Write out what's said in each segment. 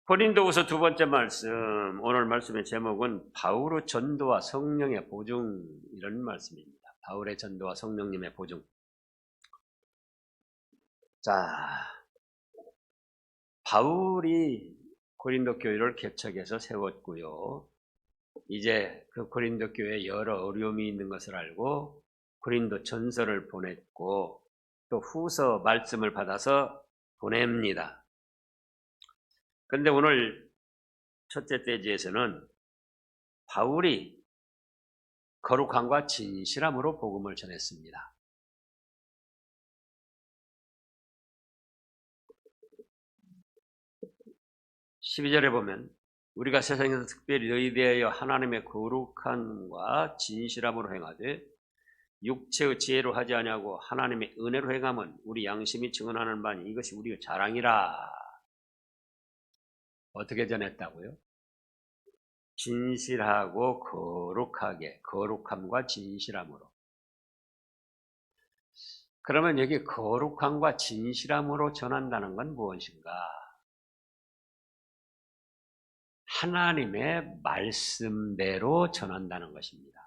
고린도후서 두 번째 말씀, 오늘 말씀의 제목은 바울의 전도와 성령의 보증, 이런 말씀입니다. 바울의 전도와 성령님의 보증. 자, 바울이 고린도 교회를 개척해서 세웠고요. 이제 그 고린도 교회에 여러 어려움이 있는 것을 알고 고린도 전서를 보냈고 또 후서 말씀을 받아서 보냅니다. 그런데 오늘 첫째 대지에서는 바울이 거룩함과 진실함으로 복음을 전했습니다. (12절에) 보면 우리가 세상에서 특별히 너희 대하여 하나님의 거룩함과 진실함으로 행하되 육체의 지혜로 하지 아니하고 하나님의 은혜로 행함은 우리 양심이 증언하는 바니 이것이 우리의 자랑이라. 어떻게 전했다고요? 진실하고 거룩하게, 거룩함과 진실함으로. 그러면 여기 거룩함과 진실함으로 전한다는 건 무엇인가? 하나님의 말씀대로 전한다는 것입니다.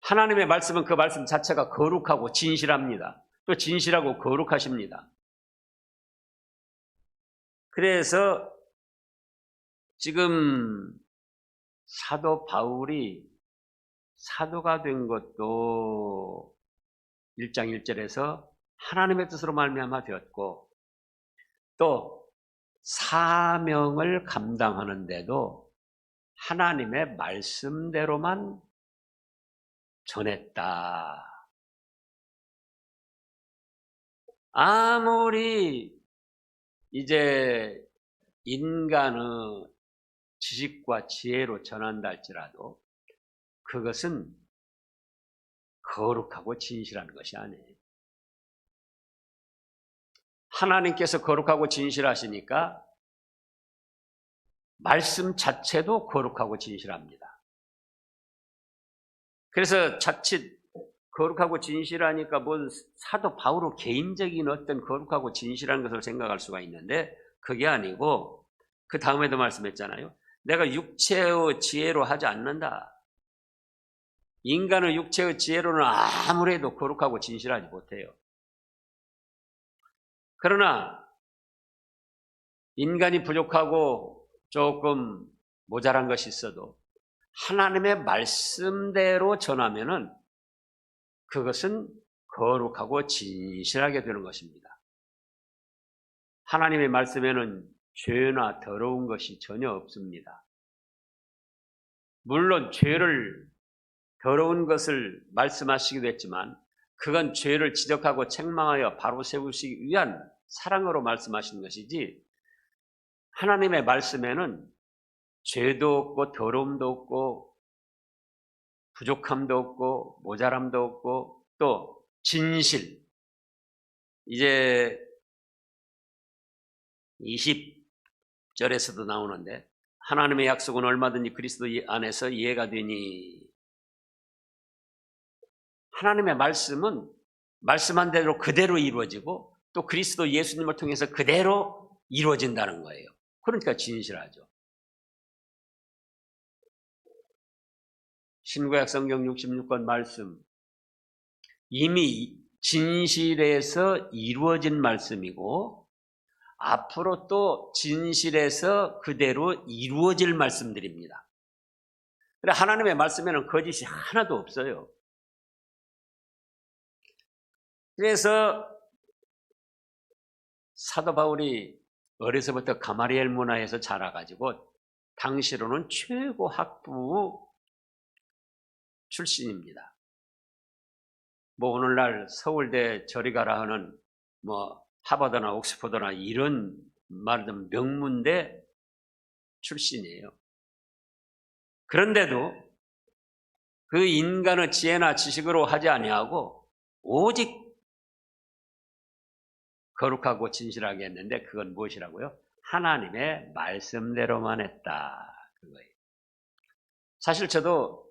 하나님의 말씀은 그 말씀 자체가 거룩하고 진실합니다. 또 진실하고 거룩하십니다. 그래서 지금 사도 바울이 사도가 된 것도 1장 1절에서 하나님의 뜻으로 말미암아 되었고 또 사명을 감당하는데도 하나님의 말씀대로만 전했다. 아무리 이제 인간의 지식과 지혜로 전한다 할지라도 그것은 거룩하고 진실한 것이 아니에요. 하나님께서 거룩하고 진실하시니까 말씀 자체도 거룩하고 진실합니다. 그래서 자칫 거룩하고 진실하니까 뭔 사도 바울의 개인적인 어떤 거룩하고 진실한 것을 생각할 수가 있는데 그게 아니고 그 다음에도 말씀했잖아요. 내가 육체의 지혜로 하지 않는다. 인간의 육체의 지혜로는 아무래도 거룩하고 진실하지 못해요. 그러나 인간이 부족하고 조금 모자란 것이 있어도 하나님의 말씀대로 전하면은 그것은 거룩하고 진실하게 되는 것입니다. 하나님의 말씀에는 죄나 더러운 것이 전혀 없습니다. 물론 죄를 더러운 것을 말씀하시기도 했지만 그건 죄를 지적하고 책망하여 바로 세우시기 위한 사랑으로 말씀하시는 것이지 하나님의 말씀에는 죄도 없고 더러움도 없고 부족함도 없고 모자람도 없고 또 진실. 이제 20절에서도 나오는데 하나님의 약속은 얼마든지 그리스도 안에서 이해가 되니 하나님의 말씀은 말씀한 대로 그대로 이루어지고 또 그리스도 예수님을 통해서 그대로 이루어진다는 거예요. 그러니까 진실하죠. 신구약 성경 66권 말씀 이미 진실에서 이루어진 말씀이고 앞으로 또 진실에서 그대로 이루어질 말씀들입니다. 하나님의 말씀에는 거짓이 하나도 없어요. 그래서 사도 바울이 어려서부터 가마리엘 문화에서 자라가지고 당시로는 최고 학부 출신입니다. 뭐 오늘날 서울대 저리 가라 하는 뭐 하버드나 옥스퍼드나 이런 말하자면 명문대 출신이에요. 그런데도 그 인간의 지혜나 지식으로 하지 아니하고 오직 거룩하고 진실하게 했는데 그건 무엇이라고요? 하나님의 말씀대로만 했다. 그거예요. 사실 저도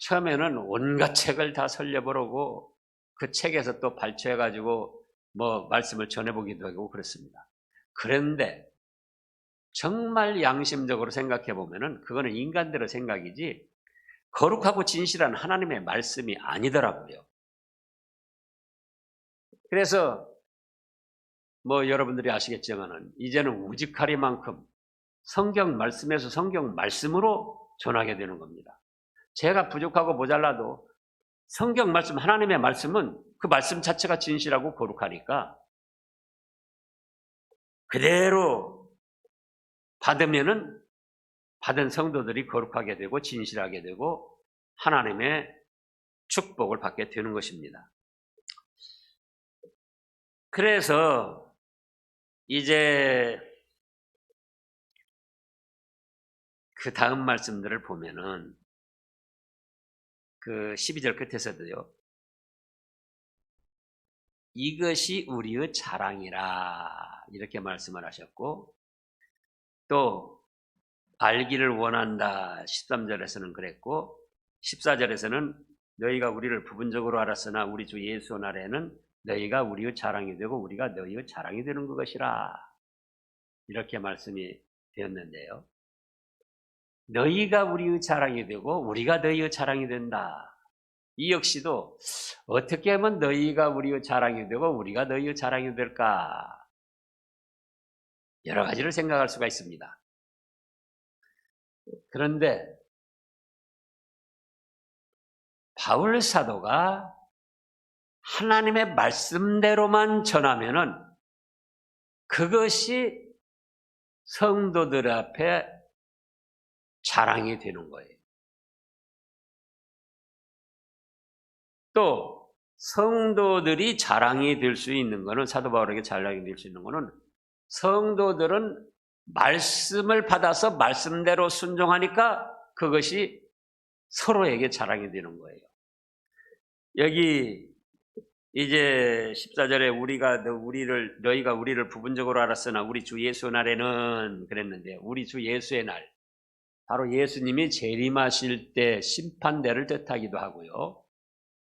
처음에는 온갖 책을 다 설려보려고 그 책에서 또 발췌해가지고 뭐 말씀을 전해보기도 하고 그렇습니다. 그런데 정말 양심적으로 생각해 보면은 그거는 인간들의 생각이지 거룩하고 진실한 하나님의 말씀이 아니더라고요. 그래서 뭐 여러분들이 아시겠지만은 이제는 우직하리만큼 성경 말씀에서 성경 말씀으로 전하게 되는 겁니다. 제가 부족하고 모자라도 성경 말씀, 하나님의 말씀은 그 말씀 자체가 진실하고 거룩하니까 그대로 받으면은 받은 성도들이 거룩하게 되고 진실하게 되고 하나님의 축복을 받게 되는 것입니다. 그래서 이제 그 다음 말씀들을 보면은 그 12절 끝에서도요. 이것이 우리의 자랑이라 이렇게 말씀을 하셨고 또 알기를 원한다 13절에서는 그랬고 14절에서는 너희가 우리를 부분적으로 알았으나 우리 주 예수 날에는 너희가 우리의 자랑이 되고 우리가 너희의 자랑이 되는 것이라 이렇게 말씀이 되었는데요. 너희가 우리의 자랑이 되고 우리가 너희의 자랑이 된다. 이 역시도 어떻게 하면 너희가 우리의 자랑이 되고 우리가 너희의 자랑이 될까? 여러 가지를 생각할 수가 있습니다. 그런데 바울 사도가 하나님의 말씀대로만 전하면은 그것이 성도들 앞에 자랑이 되는 거예요. 또 성도들이 자랑이 될 수 있는 것은 사도 바울에게 자랑이 될 수 있는 것은 성도들은 말씀을 받아서 말씀대로 순종하니까 그것이 서로에게 자랑이 되는 거예요. 여기 이제 14절에 너희가 우리를 부분적으로 알았으나 우리 주 예수 날에는 그랬는데 우리 주 예수의 날 바로 예수님이 재림하실 때 심판대를 뜻하기도 하고요.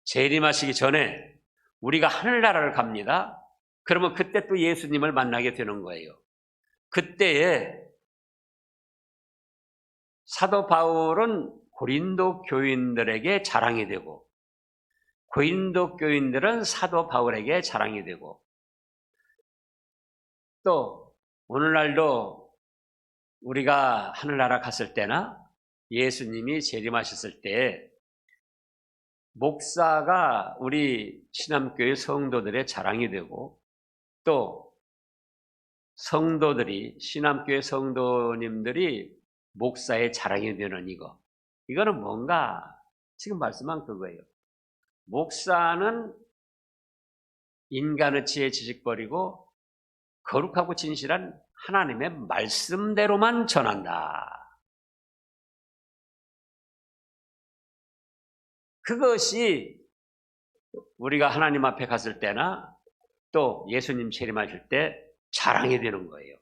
재림하시기 전에 우리가 하늘나라를 갑니다. 그러면 그때 또 예수님을 만나게 되는 거예요. 그때에 사도 바울은 고린도 교인들에게 자랑이 되고 고린도 교인들은 사도 바울에게 자랑이 되고 또 오늘날도 우리가 하늘나라 갔을 때나 예수님이 재림하셨을 때 목사가 우리 신암교회 성도들의 자랑이 되고 또 성도들이 신암교회 성도님들이 목사의 자랑이 되는 이거는 뭔가 지금 말씀한 그거예요. 목사는 인간의 지혜 지식 버리고 거룩하고 진실한 하나님의 말씀대로만 전한다. 그것이 우리가 하나님 앞에 갔을 때나 또 예수님 재림하실 때 자랑이 되는 거예요.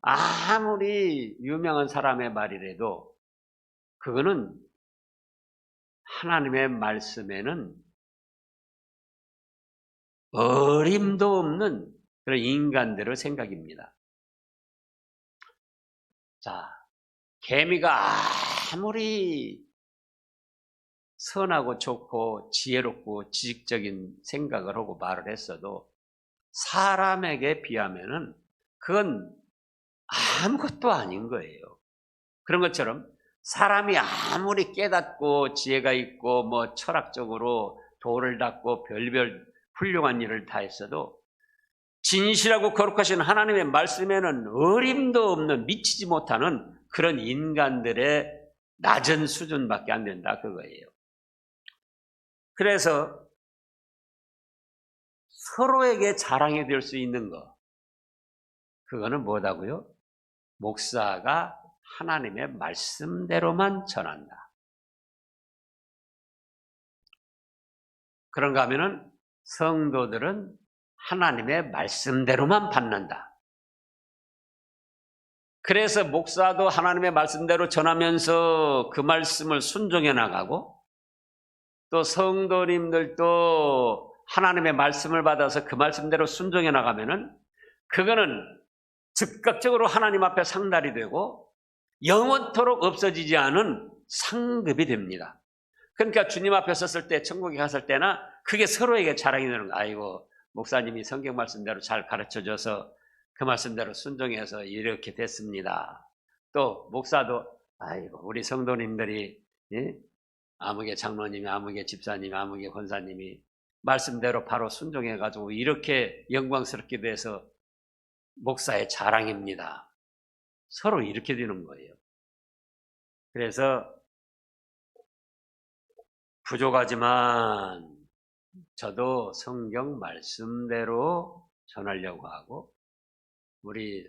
아무리 유명한 사람의 말이라도 그거는 하나님의 말씀에는 어림도 없는 그런 인간들의 생각입니다. 자, 개미가 아무리 선하고 좋고 지혜롭고 지식적인 생각을 하고 말을 했어도 사람에게 비하면은 그건 아무것도 아닌 거예요. 그런 것처럼 사람이 아무리 깨닫고 지혜가 있고 뭐 철학적으로 도를 닦고 별별 훌륭한 일을 다 했어도 진실하고 거룩하신 하나님의 말씀에는 어림도 없는 미치지 못하는 그런 인간들의 낮은 수준밖에 안 된다 그거예요. 그래서 서로에게 자랑이 될 수 있는 거 그거는 뭐다고요? 목사가 하나님의 말씀대로만 전한다. 그런가 하면은 성도들은 하나님의 말씀대로만 받는다. 그래서 목사도 하나님의 말씀대로 전하면서 그 말씀을 순종해 나가고 또 성도님들도 하나님의 말씀을 받아서 그 말씀대로 순종해 나가면은 그거는 즉각적으로 하나님 앞에 상달이 되고 영원토록 없어지지 않은 상급이 됩니다. 그러니까 주님 앞에 섰을 때, 천국에 갔을 때나 그게 서로에게 자랑이 되는 거예요. 아이고, 목사님이 성경 말씀대로 잘 가르쳐줘서 그 말씀대로 순종해서 이렇게 됐습니다. 또 목사도 아이고, 우리 성도님들이, 예? 아무개 장로님이, 아무개 집사님이, 아무개 권사님이 말씀대로 바로 순종해가지고 이렇게 영광스럽게 돼서 목사의 자랑입니다. 서로 이렇게 되는 거예요. 그래서 부족하지만 저도 성경 말씀대로 전하려고 하고, 우리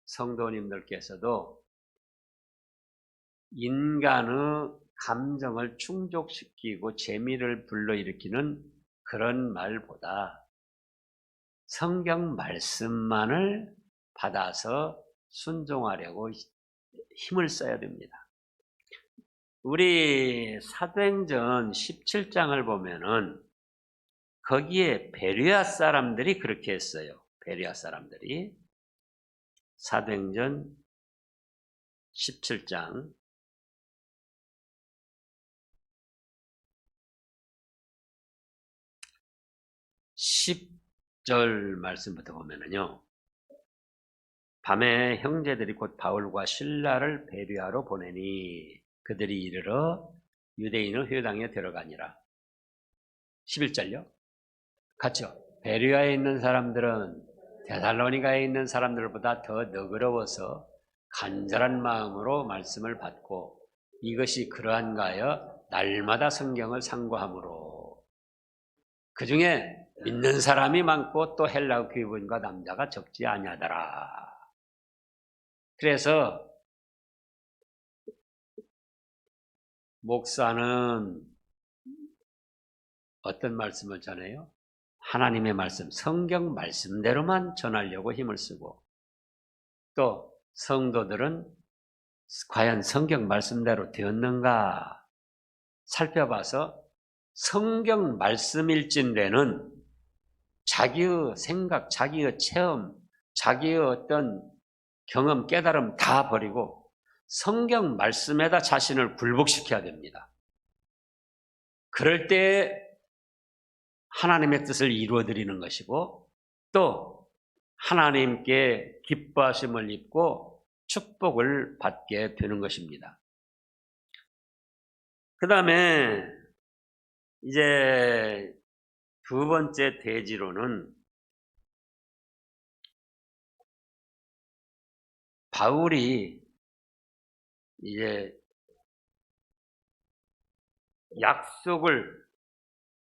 성도님들께서도 인간의 감정을 충족시키고 재미를 불러일으키는 그런 말보다 성경 말씀만을 받아서 순종하려고 힘을 써야 됩니다. 우리 사도행전 17장을 보면은 거기에 베레아 사람들이 그렇게 했어요. 베레아 사람들이. 사도행전 17장 10절 말씀부터 보면은요. 밤에 형제들이 곧 바울과 실라를 베레아로 보내니 그들이 이르러 유대인의 회당에 들어가니라. 11절요. 같죠? 베레아에 있는 사람들은 데살로니가에 있는 사람들보다 더 너그러워서 간절한 마음으로 말씀을 받고 이것이 그러한가 하여 날마다 성경을 상고하므로 그 중에 믿는 사람이 많고 또 헬라어 귀분과 남자가 적지 아니하더라. 그래서 목사는 어떤 말씀을 전해요? 하나님의 말씀, 성경 말씀대로만 전하려고 힘을 쓰고, 또 성도들은 과연 성경 말씀대로 되었는가 살펴봐서 성경 말씀일진대는 자기의 생각, 자기의 체험, 자기의 어떤 경험, 깨달음 다 버리고 성경 말씀에다 자신을 굴복시켜야 됩니다. 그럴 때 하나님의 뜻을 이루어드리는 것이고 또 하나님께 기뻐하심을 입고 축복을 받게 되는 것입니다. 그 다음에 이제 두 번째 대지로는 바울이 이제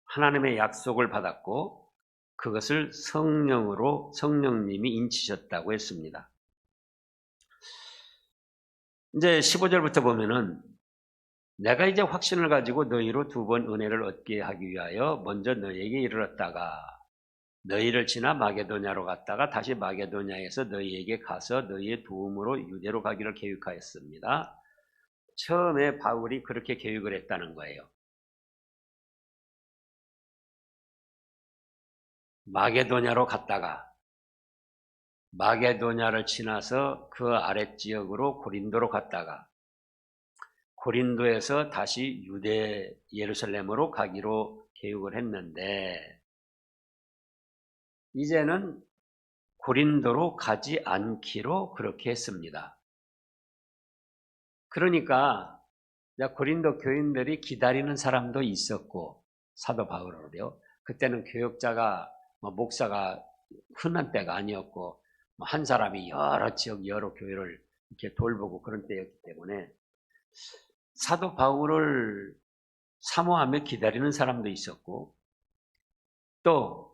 하나님의 약속을 받았고 그것을 성령님이 인치셨다고 했습니다. 이제 15절부터 보면은 내가 이제 확신을 가지고 너희로 두 번 은혜를 얻게 하기 위하여 먼저 너희에게 이르렀다가 너희를 지나 마게도냐로 갔다가 다시 마게도냐에서 너희에게 가서 너희의 도움으로 유대로 가기를 계획하였습니다. 처음에 바울이 그렇게 계획을 했다는 거예요. 마게도냐로 갔다가 마게도냐를 지나서 그 아랫지역으로 고린도로 갔다가 고린도에서 다시 유대 예루살렘으로 가기로 계획을 했는데 이제는 고린도로 가지 않기로 그렇게 했습니다. 그러니까 고린도 교인들이 기다리는 사람도 있었고 사도 바울을요. 그때는 교역자가 목사가 흔한 때가 아니었고 한 사람이 여러 지역 여러 교회를 이렇게 돌보고 그런 때였기 때문에 사도 바울을 사모하며 기다리는 사람도 있었고 또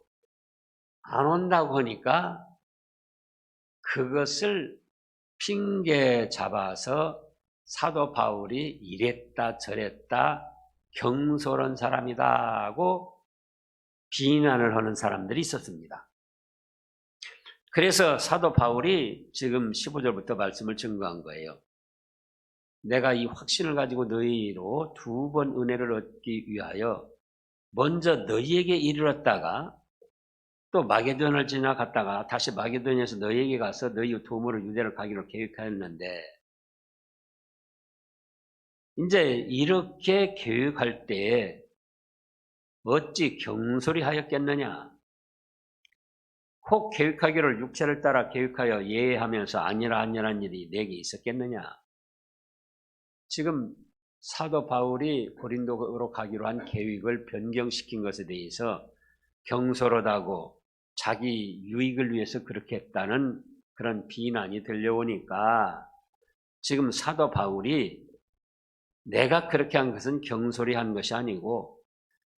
안 온다고 하니까 그것을 핑계 잡아서 사도 바울이 이랬다 저랬다 경솔한 사람이다 하고 비난을 하는 사람들이 있었습니다. 그래서 사도 바울이 지금 15절부터 말씀을 증거한 거예요. 내가 이 확신을 가지고 너희로 두 번 은혜를 얻기 위하여 먼저 너희에게 이르렀다가 또 마게도냐를 지나갔다가 다시 마게도냐에서 너희에게 가서 너희 도모를 유대를 가기로 계획하였는데, 이제 이렇게 계획할 때에 어찌 경솔히 하였겠느냐? 혹 계획하기를 육체를 따라 계획하여 예하면서 아니란 일이 내게 있었겠느냐? 지금 사도 바울이 고린도로 가기로 한 계획을 변경시킨 것에 대해서 경솔하다고 자기 유익을 위해서 그렇게 했다는 그런 비난이 들려오니까 지금 사도 바울이 내가 그렇게 한 것은 경솔히 한 것이 아니고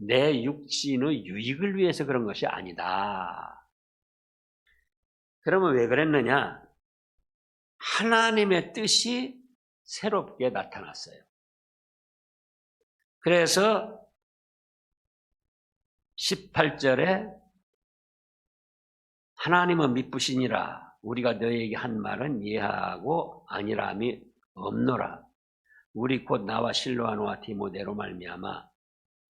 내 육신의 유익을 위해서 그런 것이 아니다. 그러면 왜 그랬느냐? 하나님의 뜻이 새롭게 나타났어요. 그래서 18절에 하나님은 미쁘시니라. 우리가 너희에게 한 말은 예하고 아니라함이 없노라. 우리 곧 나와 실로아노와 디모데로 말미암아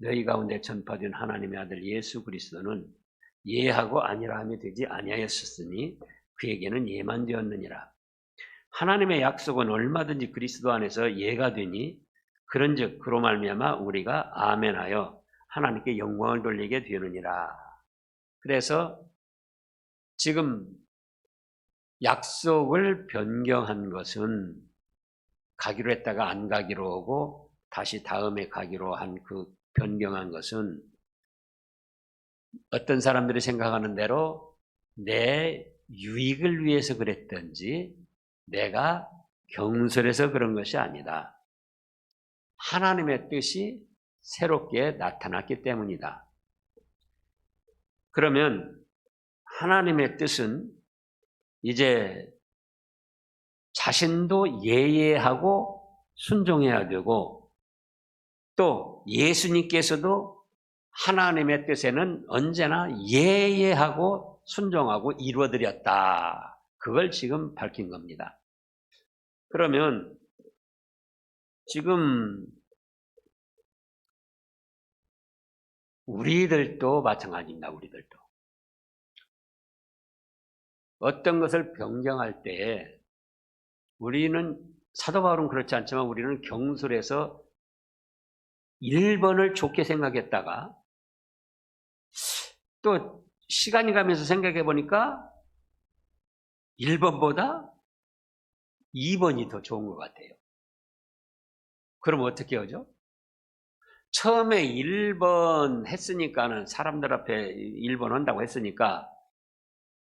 너희 가운데 전파된 하나님의 아들 예수 그리스도는 예하고 아니라함이 되지 아니하였으니 그에게는 예만 되었느니라. 하나님의 약속은 얼마든지 그리스도 안에서 예가 되니 그런즉 그로 말미암아 우리가 아멘하여 하나님께 영광을 돌리게 되느니라. 그래서 지금 약속을 변경한 것은 가기로 했다가 안 가기로 하고 다시 다음에 가기로 한 그 변경한 것은 어떤 사람들이 생각하는 대로 내 유익을 위해서 그랬든지 내가 경솔해서 그런 것이 아니다. 하나님의 뜻이 새롭게 나타났기 때문이다. 그러면 하나님의 뜻은 이제 자신도 예예하고 순종해야 되고 또 예수님께서도 하나님의 뜻에는 언제나 예예하고 순종하고 이루어드렸다. 그걸 지금 밝힌 겁니다. 그러면 지금 우리들도 마찬가지입니다. 우리들도. 어떤 것을 변경할 때 우리는 사도 바울은 그렇지 않지만 우리는 경솔해서 1번을 좋게 생각했다가 또 시간이 가면서 생각해 보니까 1번보다 2번이 더 좋은 것 같아요. 그럼 어떻게 하죠? 처음에 1번 했으니까는 사람들 앞에 1번 한다고 했으니까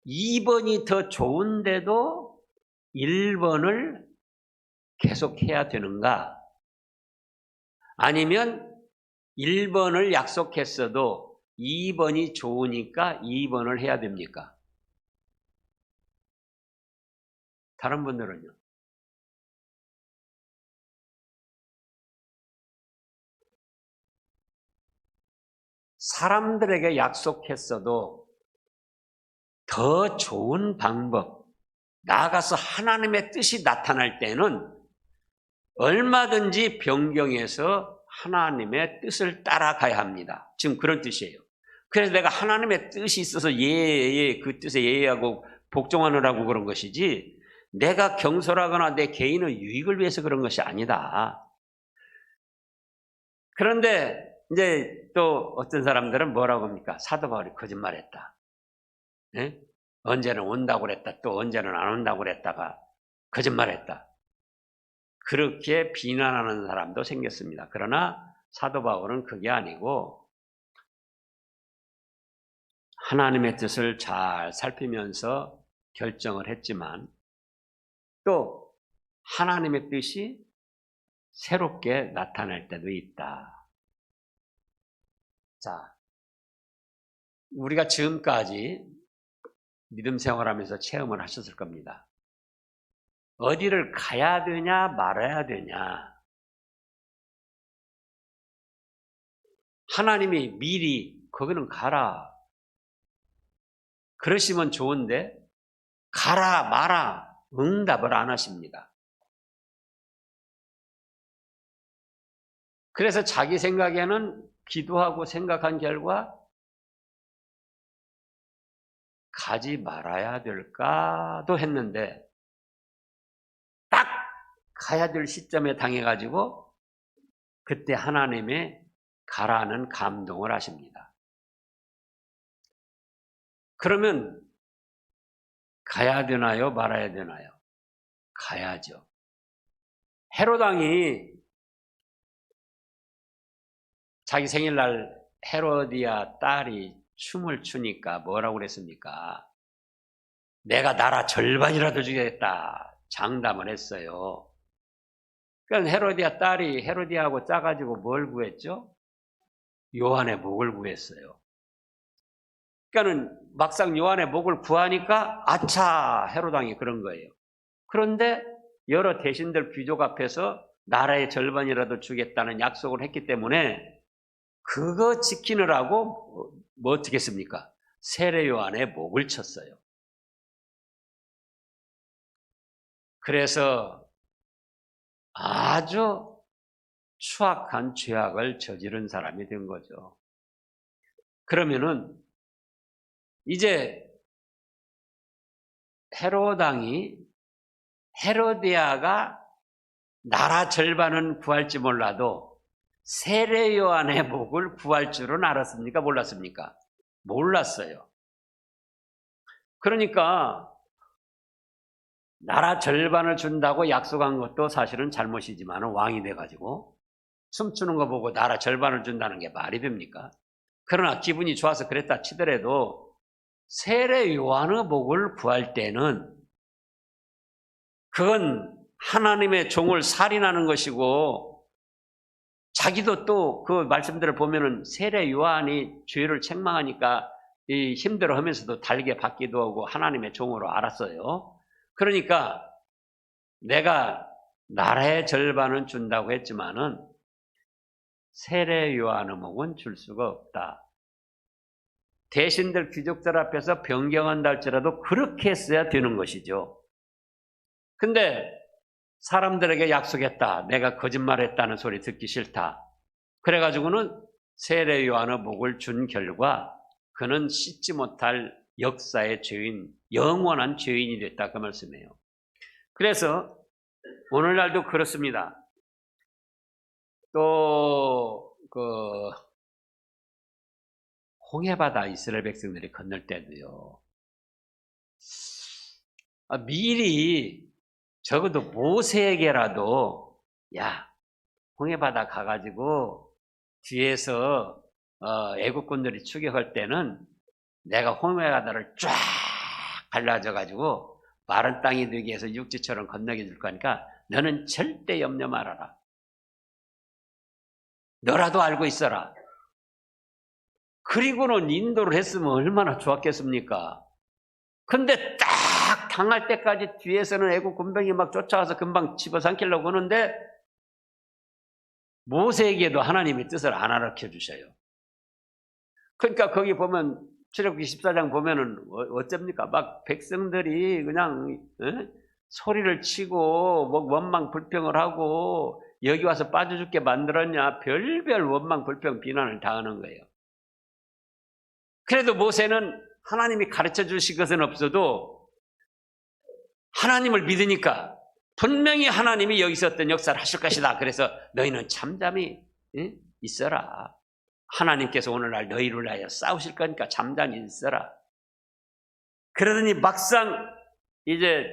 2번이 더 좋은데도 1번을 계속 해야 되는가? 아니면 1번을 약속했어도 2번이 좋으니까 2번을 해야 됩니까? 다른 분들은요? 사람들에게 약속했어도 더 좋은 방법, 나아가서 하나님의 뜻이 나타날 때는 얼마든지 변경해서 하나님의 뜻을 따라가야 합니다. 지금 그런 뜻이에요. 그래서 내가 하나님의 뜻이 있어서 그 뜻에 예의하고 복종하느라고 그런 것이지 내가 경솔하거나 내 개인의 유익을 위해서 그런 것이 아니다. 그런데 이제 또 어떤 사람들은 뭐라고 합니까? 사도 바울이 거짓말했다. 네? 언제는 온다고 그랬다. 또 언제는 안 온다고 그랬다가 거짓말했다. 그렇게 비난하는 사람도 생겼습니다. 그러나 사도 바울은 그게 아니고 하나님의 뜻을 잘 살피면서 결정을 했지만 또 하나님의 뜻이 새롭게 나타날 때도 있다. 자, 우리가 지금까지 믿음 생활하면서 체험을 하셨을 겁니다. 어디를 가야 되냐 말아야 되냐. 하나님이 미리 거기는 가라. 그러시면 좋은데 가라 마라 응답을 안 하십니다. 그래서 자기 생각에는 기도하고 생각한 결과 가지 말아야 될까도 했는데 딱 가야 될 시점에 당해가지고 그때 하나님의 가라는 감동을 하십니다. 그러면 가야 되나요? 말아야 되나요? 가야죠. 헤롯 왕이 자기 생일날 헤로디아 딸이 춤을 추니까 뭐라고 그랬습니까? 내가 나라 절반이라도 주겠다 장담을 했어요. 그러니까 헤로디아 딸이 헤로디아하고 짜가지고 뭘 구했죠? 요한의 목을 구했어요. 그러니까는 막상 요한의 목을 구하니까 아차 헤롯 왕이 그런 거예요. 그런데 여러 대신들 귀족 앞에서 나라의 절반이라도 주겠다는 약속을 했기 때문에 그거 지키느라고 뭐 어떻게 했습니까? 세례 요한의 목을 쳤어요. 그래서 아주 추악한 죄악을 저지른 사람이 된 거죠. 그러면은 이제 헤롯 왕이 헤로디아가 나라 절반은 구할지 몰라도 세례 요한의 목을 구할 줄은 알았습니까? 몰랐습니까? 몰랐어요. 그러니까 나라 절반을 준다고 약속한 것도 사실은 잘못이지만 왕이 돼가지고 춤추는 거 보고 나라 절반을 준다는 게 말이 됩니까? 그러나 기분이 좋아서 그랬다 치더라도 세례 요한의 목을 구할 때는 그건 하나님의 종을 살인하는 것이고 자기도 또 그 말씀들을 보면은 세례 요한이 죄를 책망하니까 힘들어하면서도 달게 받기도 하고 하나님의 종으로 알았어요. 그러니까 내가 나라의 절반은 준다고 했지만은 세례 요한의 목은 줄 수가 없다. 대신들 귀족들 앞에서 변경한다 할지라도 그렇게 했어야 되는 것이죠. 근데 사람들에게 약속했다. 내가 거짓말했다는 소리 듣기 싫다. 그래가지고는 세례 요한의 목을 준 결과 그는 씻지 못할 역사의 죄인, 영원한 죄인이 됐다 그 말씀이에요. 그래서 오늘날도 그렇습니다. 또 홍해바다 이스라엘 백성들이 건널 때도요. 미리 적어도 모세에게라도 야 홍해바다 가가지고 뒤에서 애국군들이 추격할 때는 내가 홍해바다를 쫙 갈라져가지고 마른 땅이 되게 해서 육지처럼 건너게 줄 거니까 너는 절대 염려 말아라. 너라도 알고 있어라. 그리고는 인도를 했으면 얼마나 좋았겠습니까? 근데 딱 당할 때까지 뒤에서는 애국 군병이 막 쫓아와서 금방 집어삼키려고 하는데 모세에게도 하나님의 뜻을 안 알아켜 주셔요. 그러니까 거기 보면 출애굽기 14장 보면은 어쩝니까? 막 백성들이 그냥 소리를 치고 뭐 원망 불평을 하고 여기 와서 빠져 죽게 만들었냐 별별 원망 불평 비난을 당하는 거예요. 그래도 모세는 하나님이 가르쳐 주실 것은 없어도 하나님을 믿으니까 분명히 하나님이 여기서 어떤 역사를 하실 것이다. 그래서 너희는 잠잠히 있어라. 하나님께서 오늘날 너희를 위하여 싸우실 거니까 잠잠히 있어라. 그러더니 막상 이제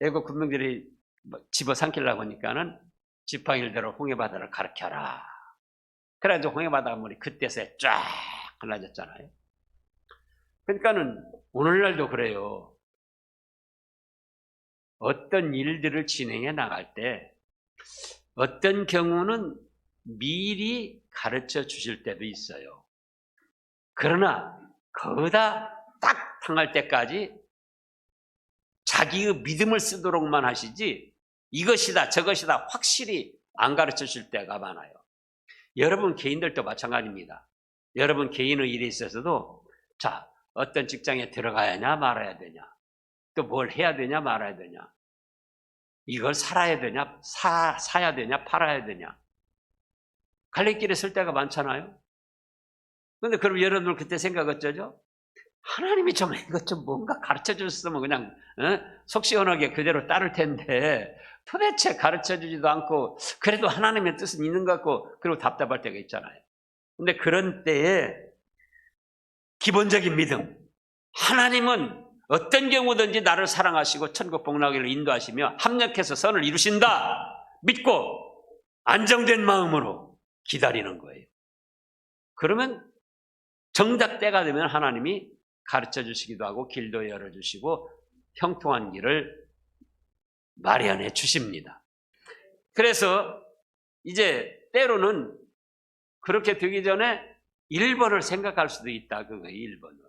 애국 군병들이 집어삼키려고 하니까는 지팡이대로 홍해바다를 가르쳐라. 그래가지고 홍해바다가 물이 그때서야 쫙 갈라졌잖아요. 그러니까는 오늘날도 그래요. 어떤 일들을 진행해 나갈 때 어떤 경우는 미리 가르쳐 주실 때도 있어요. 그러나 거기다 딱 당할 때까지 자기의 믿음을 쓰도록만 하시지 이것이다 저것이다 확실히 안 가르쳐 줄 때가 많아요. 여러분 개인들도 마찬가지입니다. 여러분 개인의 일에 있어서도 자 어떤 직장에 들어가야 하냐 말아야 되냐 또 뭘 해야 되냐 말아야 되냐 이걸 살아야 되냐 사야 되냐 팔아야 되냐 갈림길에 설 때가 많잖아요. 그런데 그럼 여러분들 그때 생각 어쩌죠? 하나님이 좀 이것 좀 뭔가 가르쳐 줬으면 그냥 속 시원하게 그대로 따를 텐데 도대체 가르쳐 주지도 않고 그래도 하나님의 뜻은 있는 것 같고 그리고 답답할 때가 있잖아요. 근데 그런 때에 기본적인 믿음, 하나님은 어떤 경우든지 나를 사랑하시고 천국 복락을 인도하시며 합력해서 선을 이루신다 믿고 안정된 마음으로 기다리는 거예요. 그러면 정작 때가 되면 하나님이 가르쳐 주시기도 하고 길도 열어주시고 형통한 길을 마련해 주십니다. 그래서 이제 때로는 그렇게 되기 전에 1번을 생각할 수도 있다. 그거예요. 1번을.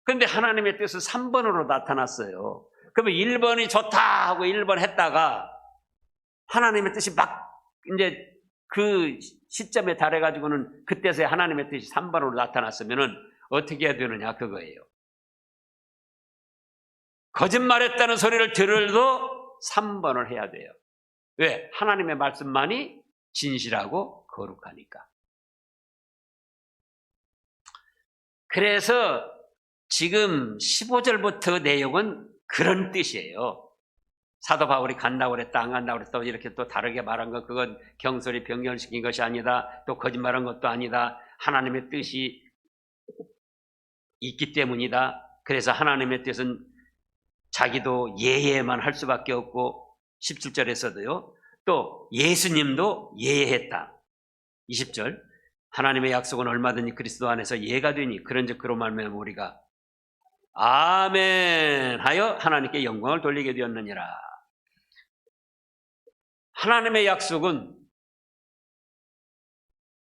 그런데 하나님의 뜻은 3번으로 나타났어요. 그러면 1번이 좋다 하고 1번 했다가 하나님의 뜻이 막 이제 그 시점에 달해가지고는 그때서야 하나님의 뜻이 3번으로 나타났으면은 어떻게 해야 되느냐 그거예요. 거짓말했다는 소리를 들어도 3번을 해야 돼요. 왜? 하나님의 말씀만이 진실하고 거룩하니까. 그래서 지금 15절부터 내용은 그런 뜻이에요. 사도 바울이 간다고 그랬다 안 간다고 그랬다 이렇게 또 다르게 말한 건 그건 경솔히 변경시킨 것이 아니다. 또 거짓말한 것도 아니다. 하나님의 뜻이 있기 때문이다. 그래서 하나님의 뜻은 자기도 예예만 할 수밖에 없고 17절에서도요. 또 예수님도 예예했다. 20절 하나님의 약속은 얼마든지 그리스도 안에서 예가 되니 그런즉 그로 말미암아 우리가 아멘 하여 하나님께 영광을 돌리게 되었느니라. 하나님의 약속은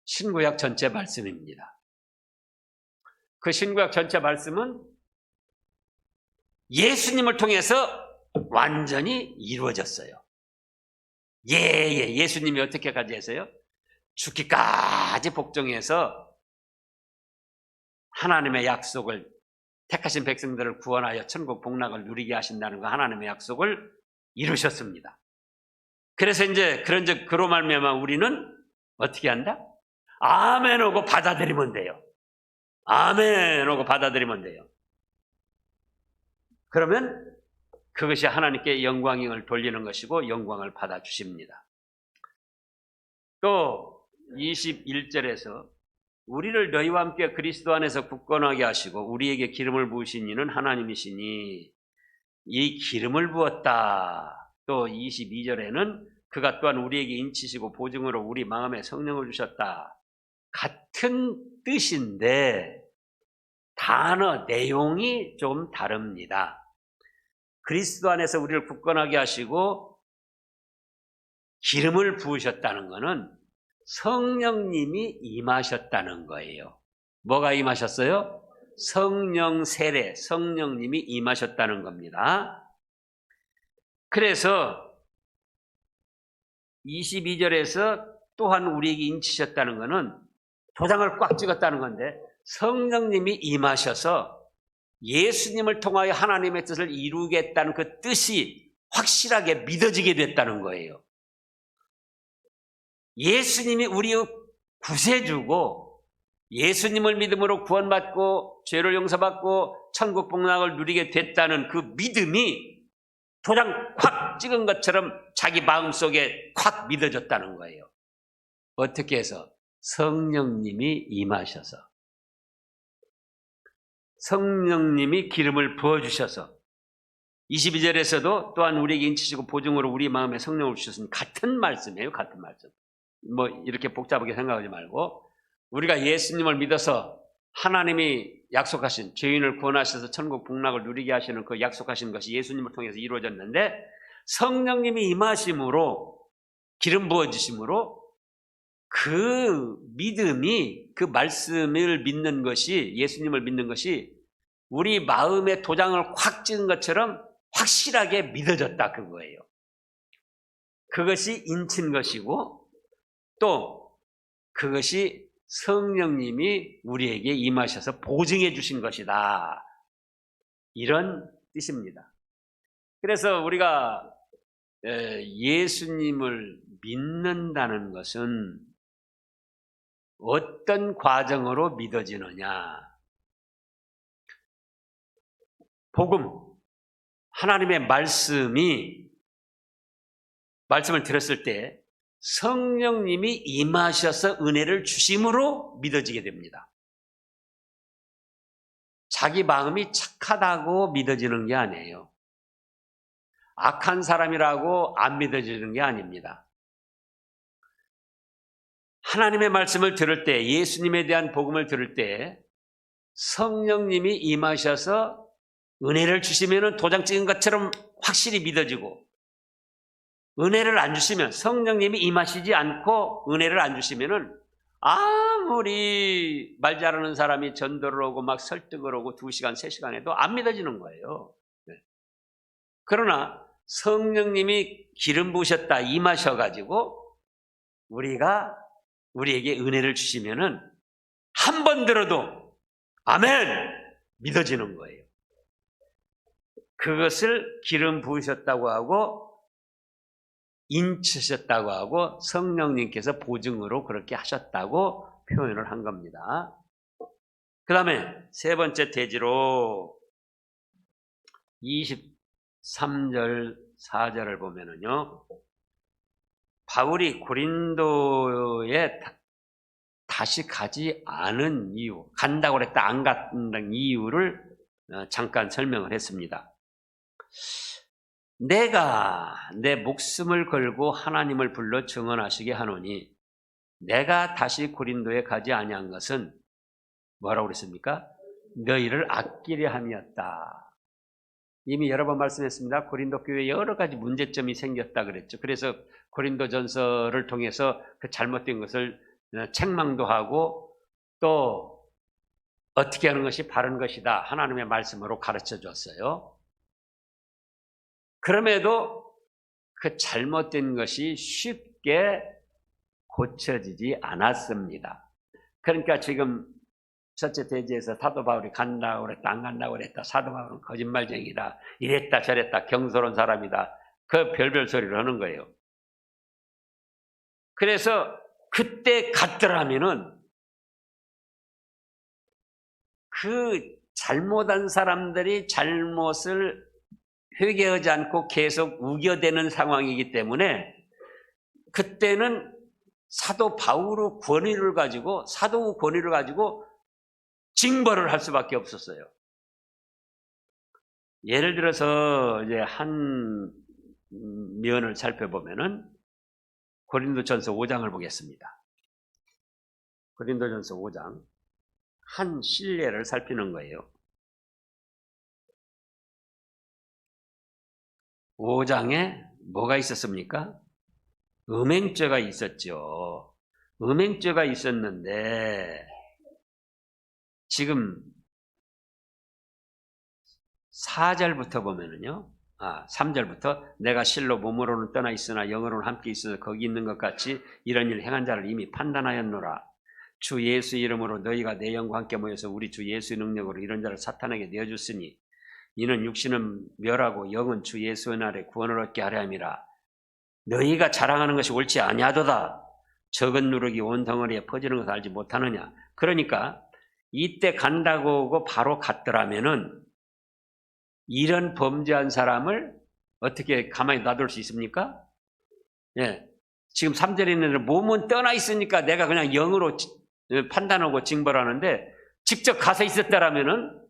신구약 전체 말씀입니다. 그 신구약 전체 말씀은 예수님을 통해서 완전히 이루어졌어요. 예수님이 어떻게까지 했어요? 죽기까지 복종해서 하나님의 약속을 택하신 백성들을 구원하여 천국 복락을 누리게 하신다는 거 하나님의 약속을 이루셨습니다. 그래서 이제 그런즉 그로 말미암아 우리는 어떻게 한다? 아멘 하고 받아들이면 돼요. 아멘 하고 받아들이면 돼요. 그러면 그것이 하나님께 영광을 돌리는 것이고 영광을 받아주십니다. 또 21절에서 우리를 너희와 함께 그리스도 안에서 굳건하게 하시고 우리에게 기름을 부으신 이는 하나님이시니 이 기름을 부었다. 또 22절에는 그가 또한 우리에게 인치시고 보증으로 우리 마음에 성령을 주셨다. 같은 뜻인데 단어 내용이 좀 다릅니다. 그리스도 안에서 우리를 굳건하게 하시고 기름을 부으셨다는 것은 성령님이 임하셨다는 거예요. 뭐가 임하셨어요? 성령 세례, 성령님이 임하셨다는 겁니다. 그래서 22절에서 또한 우리에게 인치셨다는 것은 도장을 꽉 찍었다는 건데 성령님이 임하셔서 예수님을 통하여 하나님의 뜻을 이루겠다는 그 뜻이 확실하게 믿어지게 됐다는 거예요. 예수님이 우리의 구세주고 예수님을 믿음으로 구원받고 죄를 용서받고 천국 복락을 누리게 됐다는 그 믿음이 도장 콱 찍은 것처럼 자기 마음속에 콱 믿어졌다는 거예요. 어떻게 해서? 성령님이 임하셔서 성령님이 기름을 부어주셔서 22절에서도 또한 우리에게 인치시고 보증으로 우리 마음에 성령을 주셨으니 같은 말씀이에요. 같은 말씀. 뭐 이렇게 복잡하게 생각하지 말고 우리가 예수님을 믿어서 하나님이 약속하신 죄인을 구원하셔서 천국 복락을 누리게 하시는 그 약속하신 것이 예수님을 통해서 이루어졌는데 성령님이 임하심으로 기름 부어주심으로 그 믿음이 그 말씀을 믿는 것이 예수님을 믿는 것이 우리 마음의 도장을 확 찍은 것처럼 확실하게 믿어졌다 그거예요. 그것이 인친 것이고 또 그것이 성령님이 우리에게 임하셔서 보증해 주신 것이다. 이런 뜻입니다. 그래서 우리가 예수님을 믿는다는 것은 어떤 과정으로 믿어지느냐? 복음, 하나님의 말씀을 들었을 때 성령님이 임하셔서 은혜를 주심으로 믿어지게 됩니다. 자기 마음이 착하다고 믿어지는 게 아니에요. 악한 사람이라고 안 믿어지는 게 아닙니다. 하나님의 말씀을 들을 때, 예수님에 대한 복음을 들을 때 성령님이 임하셔서 은혜를 주시면 도장 찍은 것처럼 확실히 믿어지고, 은혜를 안 주시면, 성령님이 임하시지 않고 은혜를 안 주시면 아무리 말 잘하는 사람이 전도를 오고 막 설득을 오고 2시간, 3시간 해도 안 믿어지는 거예요. 그러나 성령님이 기름 부으셨다, 임하셔가지고 우리에게 은혜를 주시면은 한 번 들어도 아멘! 믿어지는 거예요. 그것을 기름 부으셨다고 하고 인치셨다고 하고 성령님께서 보증으로 그렇게 하셨다고 표현을 한 겁니다. 그 다음에 세 번째 대지로 23절 4절을 보면은요, 바울이 고린도에 다시 가지 않은 이유, 간다고 그랬다 안 간다는 이유를 잠깐 설명을 했습니다. 내가 내 목숨을 걸고 하나님을 불러 증언하시게 하노니 내가 다시 고린도에 가지 아니한 것은 뭐라고 그랬습니까? 너희를 아끼려 함이었다. 이미 여러 번 말씀했습니다. 고린도 교회에 여러 가지 문제점이 생겼다 그랬죠. 그래서 고린도전서를 통해서 그 잘못된 것을 책망도 하고 또 어떻게 하는 것이 바른 것이다 하나님의 말씀으로 가르쳐 줬어요. 그럼에도 그 잘못된 것이 쉽게 고쳐지지 않았습니다. 그러니까 지금 첫째 대지에서 사도 바울이 간다고 그랬다 안 간다고 그랬다, 사도 바울은 거짓말쟁이다, 이랬다 저랬다, 경솔한 사람이다, 그 별별 소리를 하는 거예요. 그래서 그때 갔더라면은 그 잘못한 사람들이 잘못을 회개하지 않고 계속 우겨대는 상황이기 때문에 그때는 사도 바울의 권위를 가지고, 사도의 권위를 가지고 징벌을 할 수밖에 없었어요. 예를 들어서 이제 한 면을 살펴보면은 고린도전서 5장을 보겠습니다. 고린도전서 5장 한 실례를 살피는 거예요. 5장에 뭐가 있었습니까? 음행죄가 있었죠. 음행죄가 있었는데 지금 4절부터 보면은요, 3절부터 내가 실로 몸으로는 떠나 있으나 영으로는 함께 있어서 거기 있는 것 같이 이런 일 행한 자를 이미 판단하였노라. 주 예수 이름으로 너희가 내 영과 함께 모여서 우리 주 예수의 능력으로 이런 자를 사탄에게 내어줬으니 이는 육신은 멸하고 영은 주 예수의 날에 구원을 얻게 하려 함이라. 너희가 자랑하는 것이 옳지 아니하도다. 적은 누룩이 온 덩어리에 퍼지는 것을 알지 못하느냐. 그러니까 이때 간다고 하고 바로 갔더라면은 이런 범죄한 사람을 어떻게 가만히 놔둘 수 있습니까? 예. 지금 3절에 있는 몸은 떠나 있으니까 내가 그냥 영으로 판단하고 징벌하는데 직접 가서 있었다라면은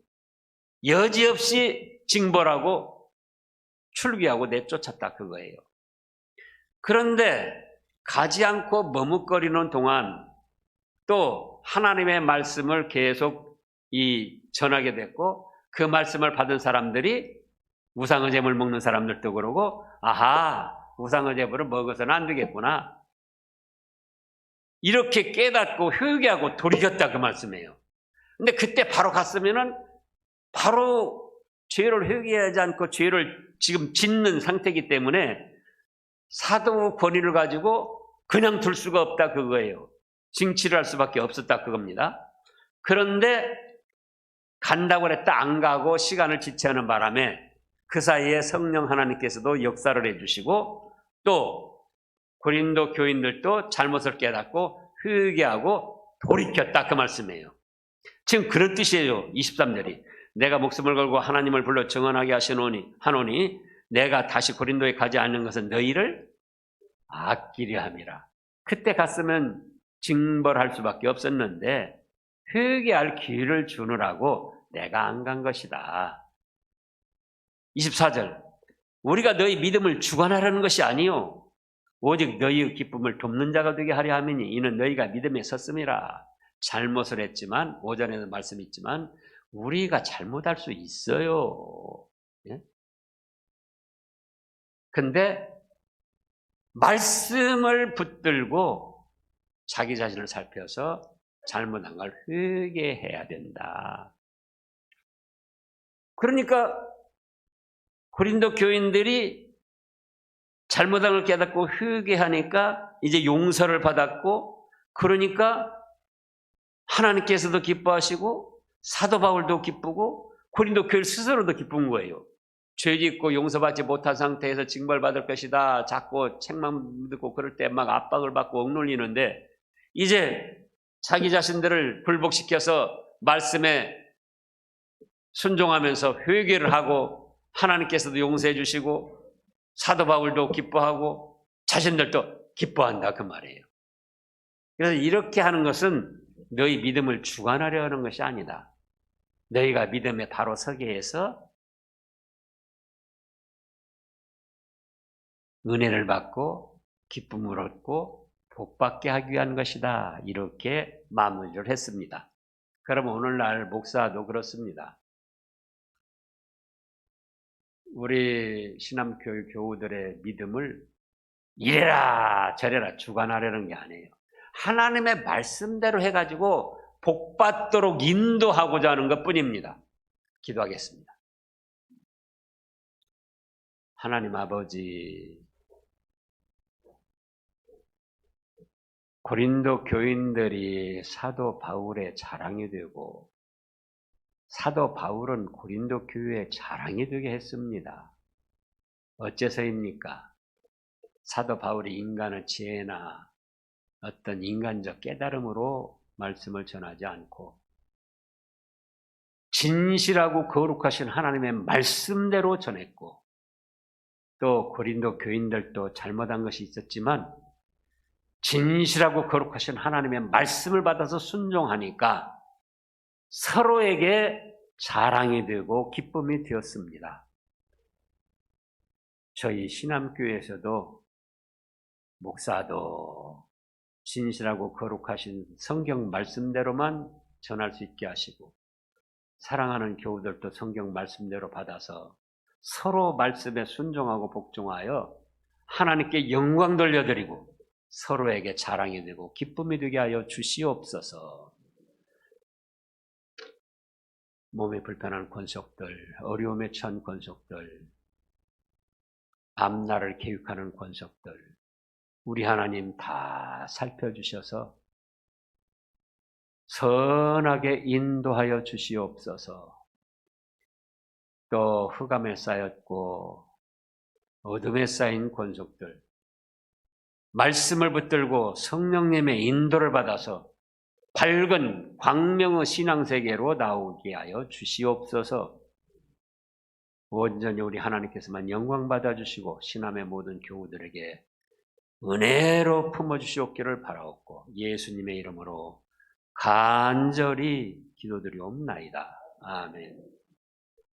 여지없이 징벌하고 출귀하고 내쫓았다 그거예요. 그런데 가지 않고 머뭇거리는 동안 또 하나님의 말씀을 계속 전하게 됐고 그 말씀을 받은 사람들이 우상의 제물 먹는 사람들도 그러고 아하, 우상의 제물을 먹어서는 안 되겠구나, 이렇게 깨닫고 회개하고 돌이켰다 그 말씀이에요. 근데 그때 바로 갔으면은 바로 죄를 회개하지 않고 죄를 지금 짓는 상태이기 때문에 사도 권위를 가지고 그냥 둘 수가 없다 그거예요. 징치를 할 수밖에 없었다 그겁니다. 그런데 간다고 그랬다 안 가고 시간을 지체하는 바람에 그 사이에 성령 하나님께서도 역사를 해주시고 또 고린도 교인들도 잘못을 깨닫고 회개하고 돌이켰다 그 말씀이에요. 지금 그런 뜻이에요. 23절이 내가 목숨을 걸고 하나님을 불러 증언하게 하노니 내가 다시 고린도에 가지 않는 것은 너희를 아끼려 함이라. 그때 갔으면 징벌할 수밖에 없었는데 회개할 기회를 주느라고 내가 안 간 것이다. 24절 우리가 너희 믿음을 주관하려는 것이 아니요 오직 너희의 기쁨을 돕는 자가 되게 하려 함이니 이는 너희가 믿음에 섰음이라. 잘못을 했지만 오전에도 말씀했지만 우리가 잘못할 수 있어요. 예? 근데 말씀을 붙들고 자기 자신을 살펴서 잘못한 걸 회개해야 된다. 그러니까 고린도 교인들이 잘못한 걸 깨닫고 회개하니까 이제 용서를 받았고, 그러니까 하나님께서도 기뻐하시고 사도 바울도 기쁘고 고린도 교회 스스로도 기쁜 거예요. 죄 짓고 용서받지 못한 상태에서 징벌받을 것이다. 자꾸 책망 듣고 그럴 때 막 압박을 받고 억눌리는데 이제 자기 자신들을 굴복시켜서 말씀에 순종하면서 회개를 하고 하나님께서도 용서해 주시고 사도 바울도 기뻐하고 자신들도 기뻐한다 그 말이에요. 그래서 이렇게 하는 것은 너희 믿음을 주관하려 하는 것이 아니다. 너희가 믿음에 바로 서게 해서 은혜를 받고 기쁨을 얻고 복받게 하기 위한 것이다. 이렇게 마무리를 했습니다. 그럼 오늘날 목사도 그렇습니다. 우리 신앙교육 교우들의 믿음을 이래라 저래라 주관하려는 게 아니에요. 하나님의 말씀대로 해가지고 복받도록 인도하고자 하는 것뿐입니다. 기도하겠습니다. 하나님 아버지, 고린도 교인들이 사도 바울의 자랑이 되고 사도 바울은 고린도 교회의 자랑이 되게 했습니다. 어째서입니까? 사도 바울이 인간의 지혜나 어떤 인간적 깨달음으로 말씀을 전하지 않고 진실하고 거룩하신 하나님의 말씀대로 전했고 또 고린도 교인들도 잘못한 것이 있었지만 진실하고 거룩하신 하나님의 말씀을 받아서 순종하니까 서로에게 자랑이 되고 기쁨이 되었습니다. 저희 신암교회에서도 목사도 진실하고 거룩하신 성경 말씀대로만 전할 수 있게 하시고 사랑하는 교우들도 성경 말씀대로 받아서 서로 말씀에 순종하고 복종하여 하나님께 영광 돌려드리고 서로에게 자랑이 되고 기쁨이 되게 하여 주시옵소서. 몸에 불편한 권속들, 어려움에 처한 권속들, 앞날을 계획하는 권속들, 우리 하나님 다 살펴주셔서 선하게 인도하여 주시옵소서. 또 흑암에 쌓였고 어둠에 쌓인 권속들, 말씀을 붙들고 성령님의 인도를 받아서 밝은 광명의 신앙세계로 나오게 하여 주시옵소서. 온전히 우리 하나님께서만 영광 받아주시고 신함의 모든 교우들에게 은혜로 품어주시옵기를 바라옵고 예수님의 이름으로 간절히 기도드리옵나이다. 아멘.